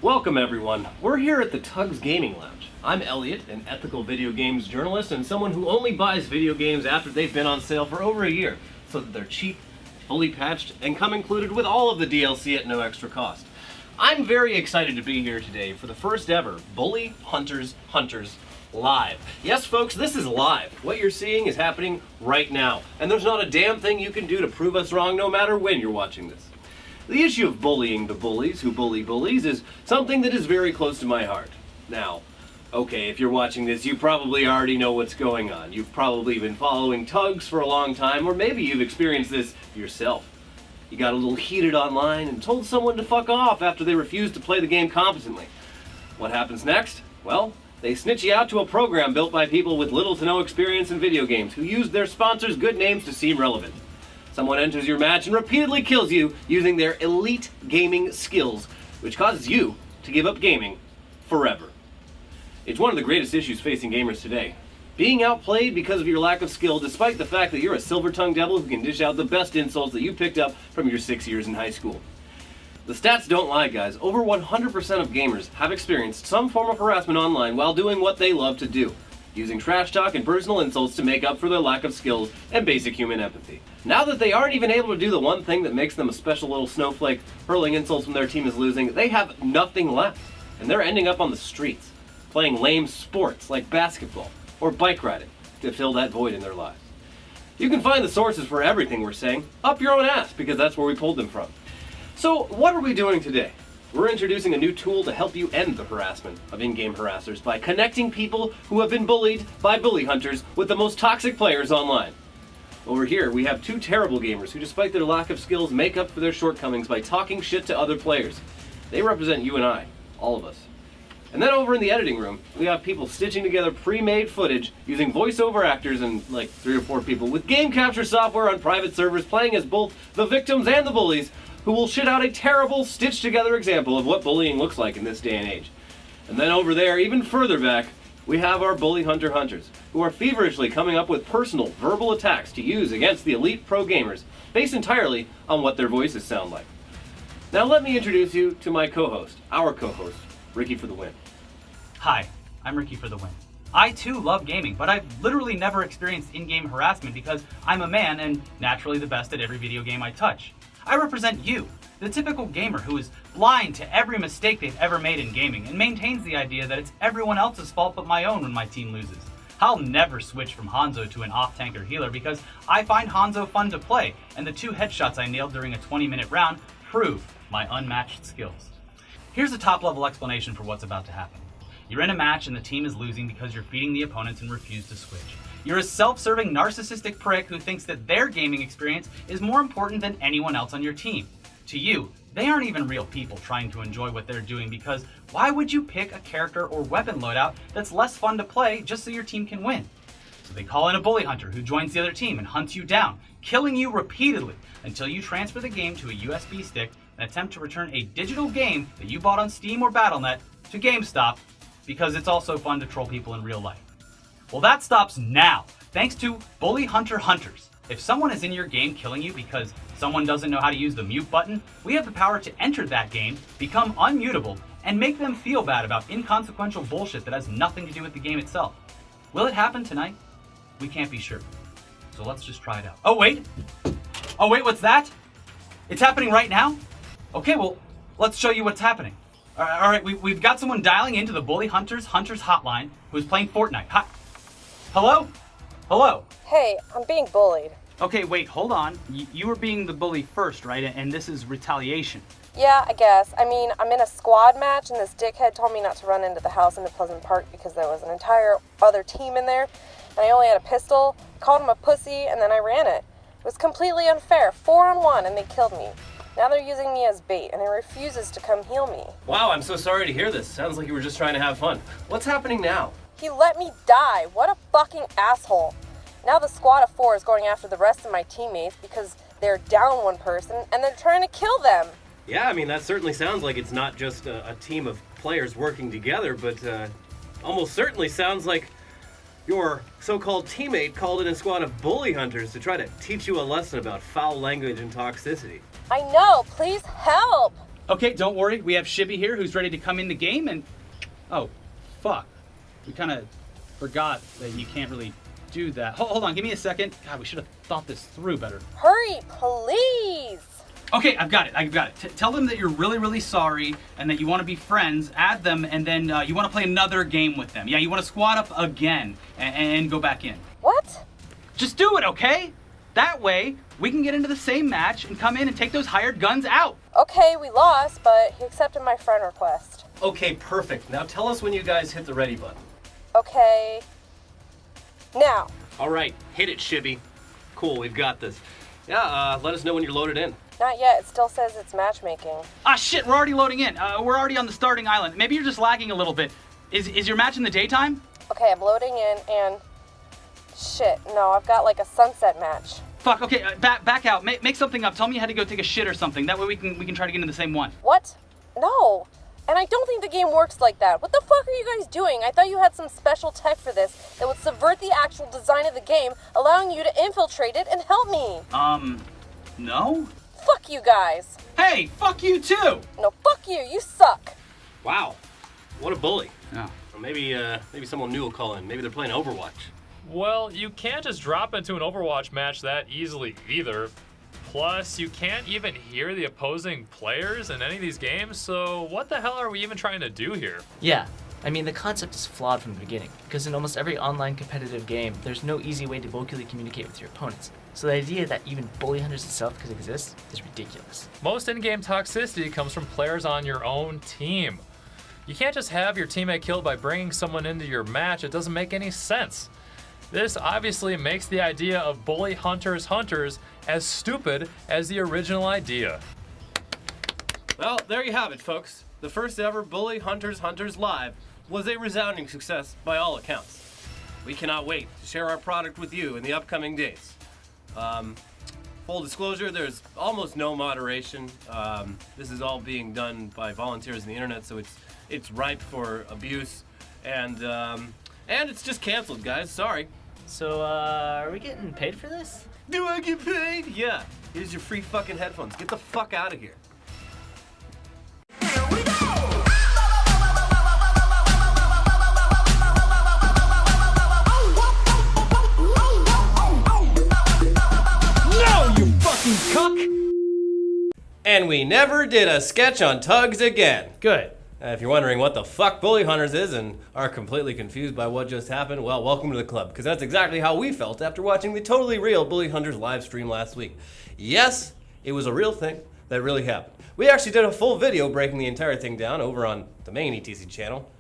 Welcome everyone. We're here at the T.U.G.S Gaming Lounge. I'm Elliot, an ethical video games journalist and someone who only buys video games after they've been on sale for over a year, so that they're cheap, fully patched, and come included with all of the DLC at no extra cost. I'm very excited to be here today for the first ever Bully Hunters live. Yes folks, this is live. What you're seeing is happening right now, and there's not a damn thing you can do to prove us wrong no matter when you're watching this. The issue of bullying the bullies who bully bullies is something that is very close to my heart. Now, okay, if you're watching this, you probably already know what's going on. You've probably been following T.U.G.S for a long time, or maybe you've experienced this yourself. You got a little heated online and told someone to fuck off after they refused to play the game competently. What happens next? Well, they snitch you out to a program built by people with little to no experience in video games who used their sponsors' good names to seem relevant. Someone enters your match and repeatedly kills you using their elite gaming skills, which causes you to give up gaming forever. It's one of the greatest issues facing gamers today. Being outplayed because of your lack of skill, despite the fact that you're a silver-tongued devil who can dish out the best insults that you picked up from your 6 years in high school. The stats don't lie, guys. Over 100% of gamers have experienced some form of harassment online while doing what they love to do, using trash talk and personal insults to make up for their lack of skills and basic human empathy. Now that they aren't even able to do the one thing that makes them a special little snowflake, hurling insults when their team is losing, they have nothing left, and they're ending up on the streets, playing lame sports like basketball or bike riding to fill that void in their lives. You can find the sources for everything we're saying up your own ass, because that's where we pulled them from. So what are we doing today? We're introducing a new tool to help you end the harassment of in-game harassers by connecting people who have been bullied by bully hunters with the most toxic players online. Over here, we have two terrible gamers who, despite their lack of skills, make up for their shortcomings by talking shit to other players. They represent you and I, all of us. And then over in the editing room, we have people stitching together pre-made footage using voiceover actors and like 3 or 4 people with game capture software on private servers playing as both the victims and the bullies, who will shit out a terrible, stitched-together example of what bullying looks like in this day and age. And then over there, even further back, we have our bully hunters, who are feverishly coming up with personal, verbal attacks to use against the elite pro gamers, based entirely on what their voices sound like. Now let me introduce you to my co-host, our co-host, Ricky for the Win. Hi, I'm Ricky for the Win. I too love gaming, but I've literally never experienced in-game harassment because I'm a man and naturally the best at every video game I touch. I represent you, the typical gamer who is blind to every mistake they've ever made in gaming and maintains the idea that it's everyone else's fault but my own when my team loses. I'll never switch from Hanzo to an off-tanker healer because I find Hanzo fun to play, and the 2 headshots I nailed during a 20-minute round prove my unmatched skills. Here's a top-level explanation for what's about to happen. You're in a match and the team is losing because you're feeding the opponents and refuse to switch. You're a self-serving narcissistic prick who thinks that their gaming experience is more important than anyone else on your team. To you, they aren't even real people trying to enjoy what they're doing, because why would you pick a character or weapon loadout that's less fun to play just so your team can win? So they call in a bully hunter who joins the other team and hunts you down, killing you repeatedly until you transfer the game to a USB stick and attempt to return a digital game that you bought on Steam or Battle.net to GameStop, because it's also fun to troll people in real life. Well, that stops now, thanks to Bully Hunters. If someone is in your game killing you because someone doesn't know how to use the mute button, we have the power to enter that game, become unmutable, and make them feel bad about inconsequential bullshit that has nothing to do with the game itself. Will it happen tonight? We can't be sure. So let's just try it out. Oh wait, what's that? It's happening right now? Okay, well, let's show you what's happening. All right, we've got someone dialing into the Bully Hunters hotline who's playing Fortnite. Hi. Hello? Hello? Hey, I'm being bullied. Okay, wait, hold on. You were being the bully first, right? And this is retaliation. Yeah, I guess. I mean, I'm in a squad match and this dickhead told me not to run into the house into Pleasant Park because there was an entire other team in there and I only had a pistol, called him a pussy, and then I ran it. It was completely unfair, 4-on-1, and they killed me. Now they're using me as bait and he refuses to come heal me. Wow, I'm so sorry to hear this. Sounds like you were just trying to have fun. What's happening now? He let me die. What a fucking asshole. Now the squad of 4 is going after the rest of my teammates because they're down one person and they're trying to kill them. Yeah, I mean, that certainly sounds like it's not just a team of players working together, but almost certainly sounds like your so-called teammate called in a squad of bully hunters to try to teach you a lesson about foul language and toxicity. I know, please help. Okay, don't worry. We have Shibby here who's ready to come in the game and... Oh, fuck. We kind of forgot that you can't really do that. Hold on, give me a second. God, we should have thought this through better. Hurry, please! Okay, I've got it. Tell them that you're really, really sorry and that you want to be friends, add them, and then you want to play another game with them. Yeah, you want to squad up again and go back in. What? Just do it, okay? That way, we can get into the same match and come in and take those hired guns out. Okay, we lost, but he accepted my friend request. Okay, perfect. Now tell us when you guys hit the ready button. Okay. Now. All right, hit it, Shibby. Cool, we've got this. Yeah, let us know when you're loaded in. Not yet. It still says it's matchmaking. Ah, shit, we're already loading in. We're already on the starting island. Maybe you're just lagging a little bit. Is your match in the daytime? Okay, I'm loading in and... Shit, no, I've got like a sunset match. Fuck, okay, back out. Make something up. Tell me you had to go take a shit or something. That way we can try to get into the same one. What? No. And I don't think the game works like that. What the fuck are you guys doing? I thought you had some special tech for this that would subvert the actual design of the game, allowing you to infiltrate it and help me. No? Fuck you guys. Hey, fuck you too! No, fuck you. You suck. Wow, what a bully. Yeah. Or maybe someone new will call in. Maybe they're playing Overwatch. Well, you can't just drop into an Overwatch match that easily either. Plus, you can't even hear the opposing players in any of these games, so what the hell are we even trying to do here? Yeah, I mean, the concept is flawed from the beginning, because in almost every online competitive game, there's no easy way to vocally communicate with your opponents. So the idea that even bully hunters itself could exist is ridiculous. Most in-game toxicity comes from players on your own team. You can't just have your teammate killed by bringing someone into your match. It doesn't make any sense. This obviously makes the idea of bully hunters as stupid as the original idea. Well, there you have it, folks. The first ever Bully Hunters Live was a resounding success by all accounts. We cannot wait to share our product with you in the upcoming days. Full disclosure, there's almost no moderation. This is all being done by volunteers on the internet, so it's ripe for abuse, and it's just canceled, guys. Sorry. So, are we getting paid for this? Do I get paid? Yeah. Here's your free fucking headphones. Get the fuck out of here. Here we go! No, you fucking cuck! And we never did a sketch on T.U.G.S again. Good. If you're wondering what the fuck Bully Hunters is and are completely confused by what just happened, well, welcome to the club, because that's exactly how we felt after watching the totally real Bully Hunters live stream last week. Yes, it was a real thing that really happened. We actually did a full video breaking the entire thing down over on the main ETC channel,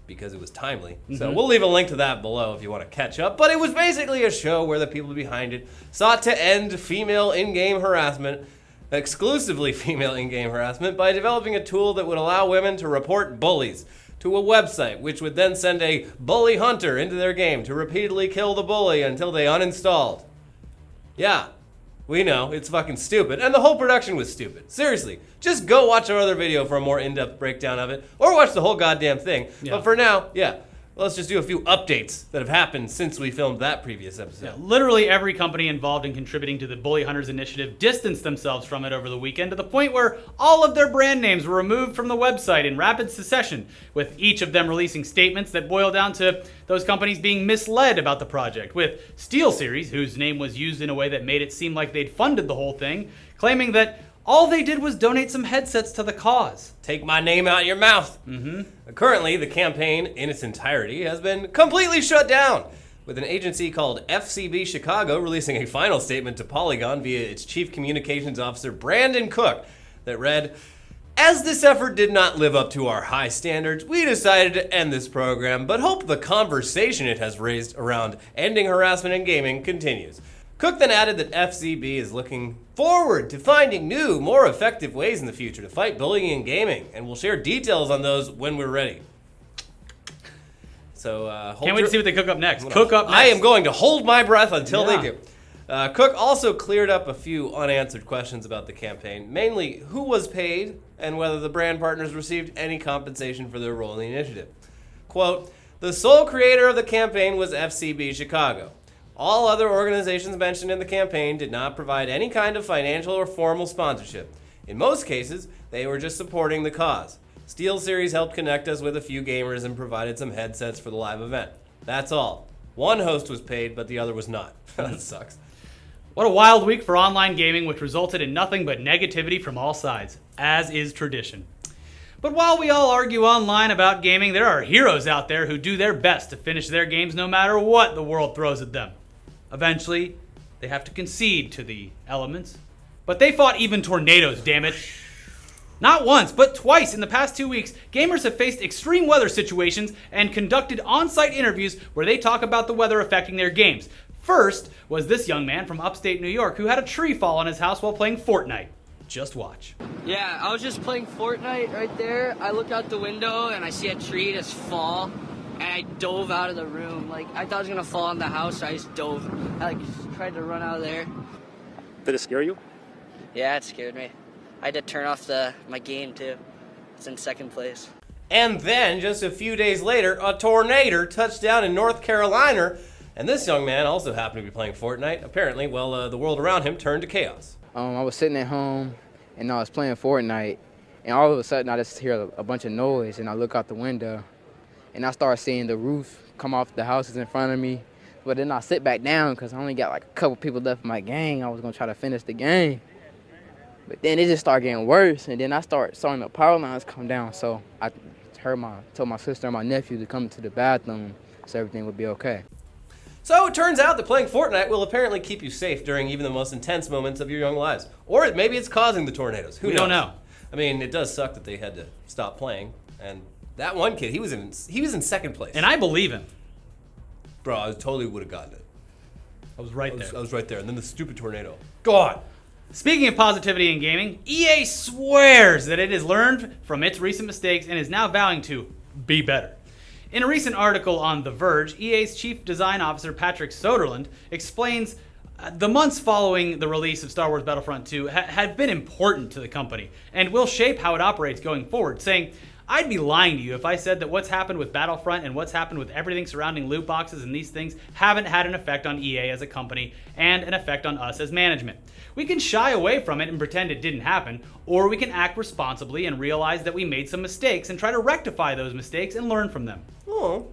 because it was timely. So we'll leave a link to that below if you want to catch up. But it was basically a show where the people behind it sought to end female in-game harassment, exclusively female in-game harassment, by developing a tool that would allow women to report bullies to a website, which would then send a bully hunter into their game to repeatedly kill the bully until they uninstalled. Yeah, we know, it's fucking stupid, and the whole production was stupid. Seriously, just go watch our other video for a more in-depth breakdown of it, or watch the whole goddamn thing. Yeah. But for now, yeah, let's just do a few updates that have happened since we filmed that previous episode. Yeah, literally every company involved in contributing to the Bully Hunters initiative distanced themselves from it over the weekend to the point where all of their brand names were removed from the website in rapid succession, with each of them releasing statements that boil down to those companies being misled about the project, with SteelSeries, whose name was used in a way that made it seem like they'd funded the whole thing, claiming that all they did was donate some headsets to the cause. Take my name out of your mouth. Currently, the campaign in its entirety has been completely shut down, with an agency called FCB Chicago releasing a final statement to Polygon via its chief communications officer, Brandon Cook, that read, "As this effort did not live up to our high standards, we decided to end this program, but hope the conversation it has raised around ending harassment in gaming continues." Cook then added that FCB is looking forward to finding new, more effective ways in the future to fight bullying in gaming, and we'll share details on those when we're ready. So, Can't wait to see what they cook up next. Cook up next. I am going to hold my breath until Yeah. they do. Cook also cleared up a few unanswered questions about the campaign, mainly who was paid and whether the brand partners received any compensation for their role in the initiative. Quote, "The sole creator of the campaign was FCB Chicago. All other organizations mentioned in the campaign did not provide any kind of financial or formal sponsorship. In most cases, they were just supporting the cause. SteelSeries helped connect us with a few gamers and provided some headsets for the live event. That's all. One host was paid, but the other was not. That sucks. What a wild week for online gaming, which resulted in nothing but negativity from all sides, as is tradition. But while we all argue online about gaming, there are heroes out there who do their best to finish their games no matter what the world throws at them. Eventually, they have to concede to the elements. But they fought even tornadoes, damn it. Not once, but twice in the past 2 weeks, gamers have faced extreme weather situations and conducted on-site interviews where they talk about the weather affecting their games. First was this young man from upstate New York who had a tree fall on his house while playing Fortnite. Just watch. Yeah, I was just playing Fortnite right there. I look out the window and I see a tree just fall, and I dove out of the room. Like, I thought it was gonna fall on the house, so I just dove. I just tried to run out of there. Did it scare you? Yeah, it scared me. I had to turn off my game too. It's in second place. And then, just a few days later, a tornado touched down in North Carolina, and this young man also happened to be playing Fortnite. Apparently, the world around him turned to chaos. I was sitting at home, and I was playing Fortnite, and all of a sudden I just hear a bunch of noise, and I look out the window, and I start seeing the roof come off the houses in front of me. But then I sit back down because I only got like a couple people left in my gang. I was going to try to finish the game. But then it just started getting worse, and then I started seeing the power lines come down, so I told my sister and my nephew to come to the bathroom so everything would be okay. So it turns out that playing Fortnite will apparently keep you safe during even the most intense moments of your young lives. Or maybe it's causing the tornadoes. Who knows? We don't know. I mean, it does suck that they had to stop playing. And that one kid, he was in second place. And I believe him. Bro, I totally would have gotten it. I was right there. I was right there. And then the stupid tornado. Go on. Speaking of positivity in gaming, EA swears that it has learned from its recent mistakes and is now vowing to be better. In a recent article on The Verge, EA's chief design officer Patrick Soderlund explains the months following the release of Star Wars Battlefront 2 have been important to the company and will shape how it operates going forward, saying, "I'd be lying to you if I said that what's happened with Battlefront and what's happened with everything surrounding loot boxes and these things haven't had an effect on EA as a company and an effect on us as management. We can shy away from it and pretend it didn't happen, or we can act responsibly and realize that we made some mistakes and try to rectify those mistakes and learn from them." Oh,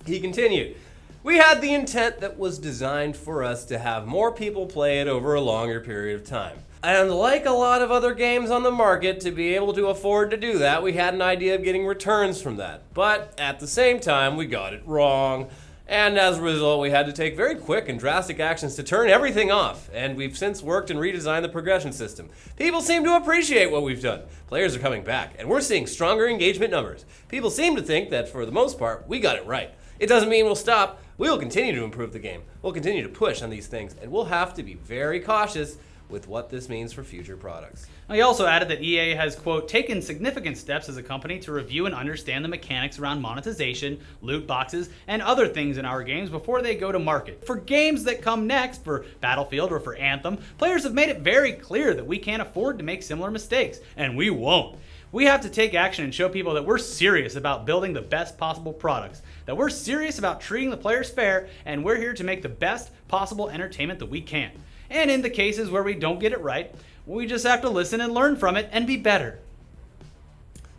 he continued. "We had the intent that was designed for us to have more people play it over a longer period of time. And like a lot of other games on the market, to be able to afford to do that, we had an idea of getting returns from that. But at the same time, we got it wrong. And as a result, we had to take very quick and drastic actions to turn everything off. And we've since worked and redesigned the progression system. People seem to appreciate what we've done. Players are coming back, and we're seeing stronger engagement numbers. People seem to think that for the most part, we got it right. It doesn't mean we'll stop. We'll continue to improve the game. We'll continue to push on these things, and we'll have to be very cautious with what this means for future products." He also added that EA has, quote, taken significant steps as a company to review and understand the mechanics around monetization, loot boxes, and other things in our games before they go to market. For games that come next, for Battlefield or for Anthem, players have made it very clear that we can't afford to make similar mistakes, and we won't. We have to take action and show people that we're serious about building the best possible products, that we're serious about treating the players fair, and we're here to make the best possible entertainment that we can. And in the cases where we don't get it right, we just have to listen and learn from it and be better.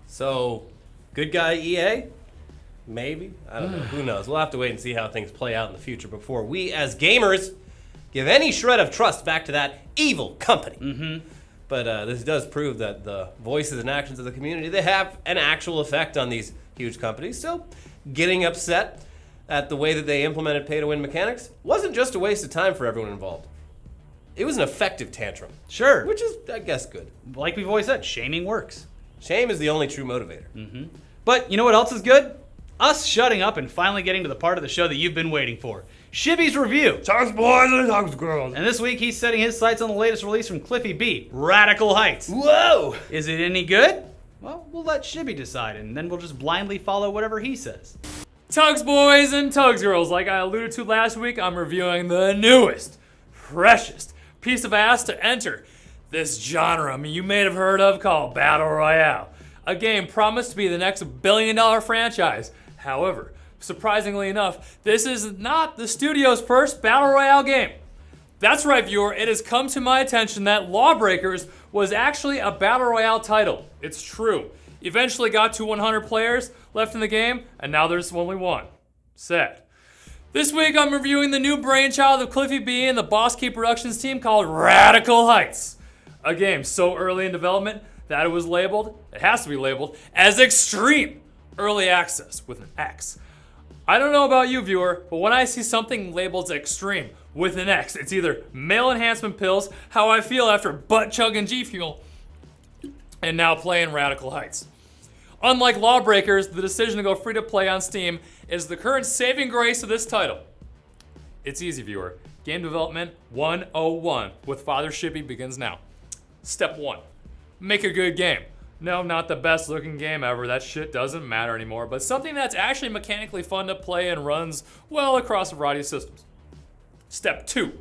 So, good guy EA? Maybe? I don't know. Who knows? We'll have to wait and see how things play out in the future before we, as gamers, give any shred of trust back to that evil company. But this does prove that the voices and actions of the community, they have an actual effect on these huge companies. So, getting upset at the way that they implemented pay-to-win mechanics wasn't just a waste of time for everyone involved. It was an effective tantrum. Sure. Which is, I guess, good. Like we've always said, shaming works. Shame is the only true motivator. But you know what else is good? Us shutting up and finally getting to the part of the show that you've been waiting for. Shibby's review. Tugs boys and tugs girls. And this week he's setting his sights on the latest release from Cliffy B, Radical Heights. Whoa! Is it any good? Well, we'll let Shibby decide, and then we'll just blindly follow whatever he says. Tugs boys and Tugs girls, like I alluded to last week, I'm reviewing the newest, freshest piece of ass to enter this genre you may have heard of called Battle Royale. A game promised to be the next billion-dollar franchise. However, surprisingly enough, this is not the studio's first Battle Royale game. That's right, viewer, it has come to my attention that Lawbreakers was actually a Battle Royale title. It's true. Eventually got to 100 players left in the game, and now there's only one. Sad. This week I'm reviewing the new brainchild of Cliffy B and the Boss Key Productions team called Radical Heights. A game so early in development that it has to be labeled, as Extreme Early Access with an X. I don't know about you, viewer, but when I see something labeled Extreme with an X, it's either male enhancement pills, how I feel after butt-chugging G Fuel, and now playing Radical Heights. Unlike Lawbreakers, the decision to go free-to-play on Steam is the current saving grace of this title. It's easy, viewer. Game development 101 with Father Shippy begins now. Step 1. Make a good game. No, not the best looking game ever. That shit doesn't matter anymore, but something that's actually mechanically fun to play and runs well across a variety of systems. Step 2.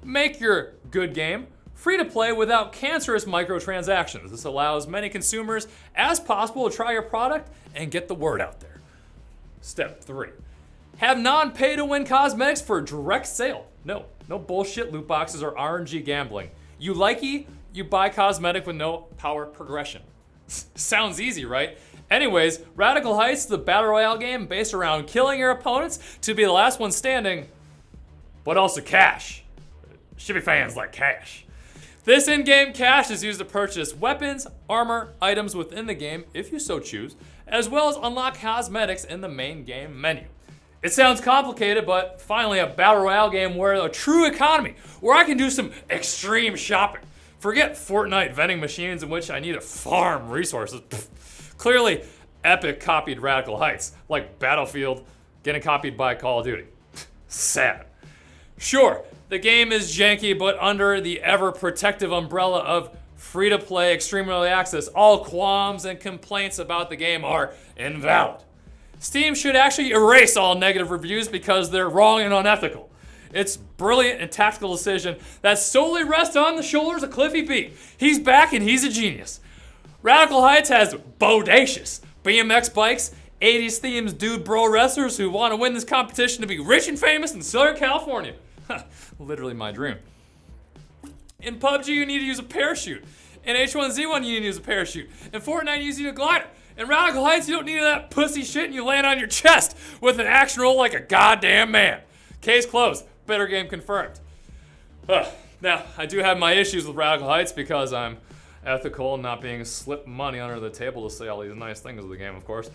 Make your good game free to play without cancerous microtransactions. This allows many consumers as possible to try your product and get the word out there. Step 3. Have non-pay to win cosmetics for direct sale. No bullshit loot boxes or RNG gambling. You likey, you buy cosmetic with no power progression. Sounds easy, right? Anyways, Radical Heights is the Battle Royale game based around killing your opponents to be the last one standing, but also cash. Shippy fans like cash. This in-game cash is used to purchase weapons, armor, items within the game, if you so choose, as well as unlock cosmetics in the main game menu. It sounds complicated, but finally a Battle Royale game where a true economy, where I can do some extreme shopping. Forget Fortnite vending machines in which I need to farm resources. Clearly, Epic copied Radical Heights, like Battlefield getting copied by Call of Duty. Sad. Sure, the game is janky, but under the ever-protective umbrella of free-to-play extreme early access, all qualms and complaints about the game are invalid. Steam should actually erase all negative reviews because they're wrong and unethical. It's brilliant and tactical decision that solely rests on the shoulders of Cliffy B. He's back and he's a genius. Radical Heights has bodacious BMX bikes, 80s themes dude bro wrestlers who want to win this competition to be rich and famous in Southern California. Literally my dream. In PUBG you need to use a parachute. In H1Z1 you need to use a parachute. In Fortnite you need a glider. In Radical Heights you don't need that pussy shit and you land on your chest with an action roll like a goddamn man. Case closed. Better game confirmed. Now, I do have my issues with Radical Heights because I'm ethical and not being slipped money under the table to say all these nice things of the game, of course.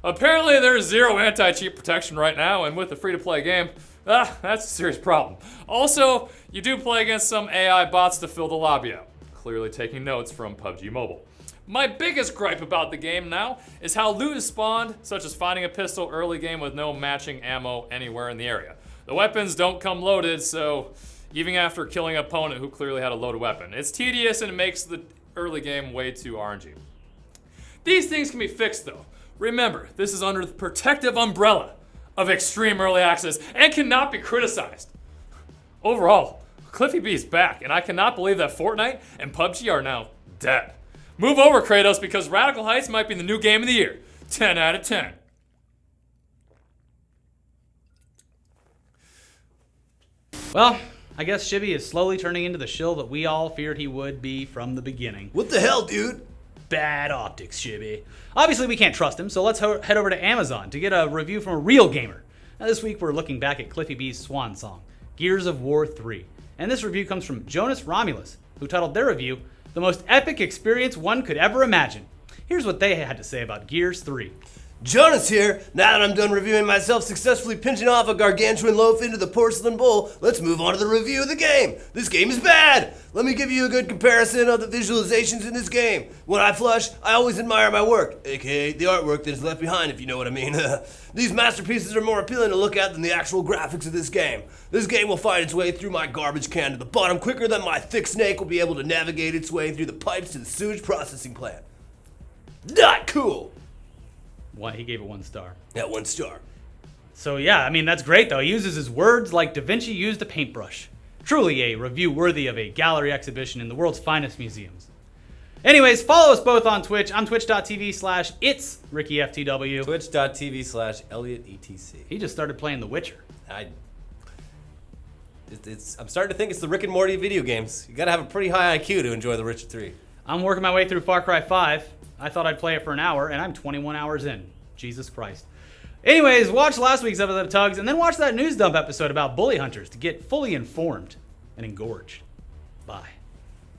Apparently, there's zero anti-cheat protection right now, and with a free-to-play game, that's a serious problem. Also, you do play against some AI bots to fill the lobby out. Clearly taking notes from PUBG Mobile. My biggest gripe about the game now is how loot is spawned, such as finding a pistol early game with no matching ammo anywhere in the area. The weapons don't come loaded, so even after killing an opponent who clearly had a loaded weapon, it's tedious and it makes the early game way too RNG. These things can be fixed though. Remember, this is under the protective umbrella of extreme early access and cannot be criticized. Overall, Cliffy B is back, and I cannot believe that Fortnite and PUBG are now dead. Move over, Kratos, because Radical Heights might be the new game of the year. 10 out of 10. Well, I guess Shibby is slowly turning into the shill that we all feared he would be from the beginning. What the hell, dude? Bad optics, Shibby. Obviously, we can't trust him, so let's head over to Amazon to get a review from a real gamer. Now, this week, we're looking back at Cliffy B's swan song, Gears of War 3. And this review comes from Jonas Romulus, who titled their review, The Most Epic Experience One Could Ever Imagine. Here's what they had to say about Gears 3. Jonas here. Now that I'm done reviewing myself successfully pinching off a gargantuan loaf into the porcelain bowl, let's move on to the review of the game. This game is bad. Let me give you a good comparison of the visualizations in this game. When I flush, I always admire my work, aka the artwork that is left behind, if you know what I mean. These masterpieces are more appealing to look at than the actual graphics of this game. This game will find its way through my garbage can to the bottom quicker than my thick snake will be able to navigate its way through the pipes to the sewage processing plant. Not cool. He gave it 1 star. Yeah, 1 star. So yeah, I mean, that's great though. He uses his words like Da Vinci used a paintbrush. Truly a review worthy of a gallery exhibition in the world's finest museums. Anyways, follow us both on Twitch. I'm twitch.tv/itsRickyFTW. Twitch.tv/ElliottETC. He just started playing The Witcher. I'm starting to think it's the Rick and Morty video games. You gotta have a pretty high IQ to enjoy The Witcher 3. I'm working my way through Far Cry 5. I thought I'd play it for an hour, and I'm 21 hours in. Jesus Christ. Anyways, watch last week's episode of Tugs, and then watch that news dump episode about bully hunters to get fully informed and engorged. Bye.